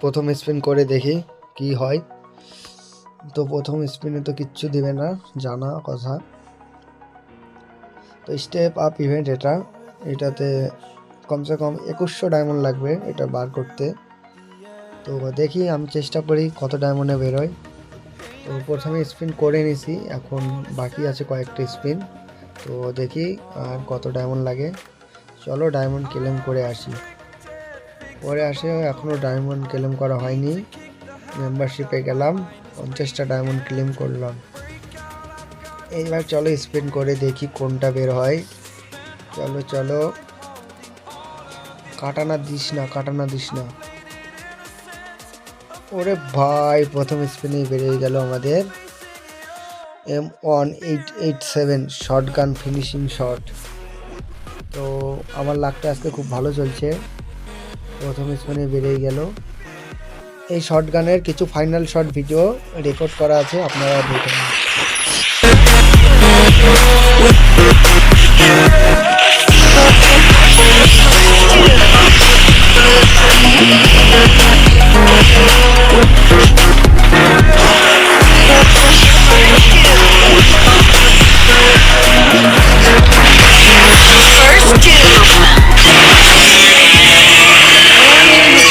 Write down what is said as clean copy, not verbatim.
প্রথম স্পিন করে দেখি কি হয়। তো প্রথম স্পিনে তো কিচ্ছু দিবে না, জানা কথা। তো স্টেপ আপ ইভেন্ট এটাতে কমসে কম 2100 ডায়মন্ড লাগবে এটা বার করতে। তো দেখি আমি চেষ্টা করি কত ডায়মন্ডে বেরোয়। তো প্রথমে স্পিন করে নিছি, এখন বাকি আছে কয়েকটা স্পিন। তো দেখি আর কত ডায়মন্ড লাগে। চলো ডায়মন্ড ক্লেম করে আসি। পরে আসে এখনও ডায়মন্ড ক্লেম করা হয়নি। মেম্বারশিপে গেলাম, 50টা ডায়মন্ড ক্লেম করলাম। এইবার চলো স্পিন করে দেখি কোনটা বের হয়। চলো চলো, কাটানা দিস না। ওরে ভাই, প্রথম স্পিনেই বেরিয়ে গেল আমাদের M1887 শটগান ফিনিশিং শট। তো আমার লাকটা আজকে খুব ভালো চলছে, প্রথম স্পিনে বেরিয়ে গেল। এই শটগানের কিছু ফাইনাল শট ভিডিও রেকর্ড করা আছে, আপনারা দেখে নিন।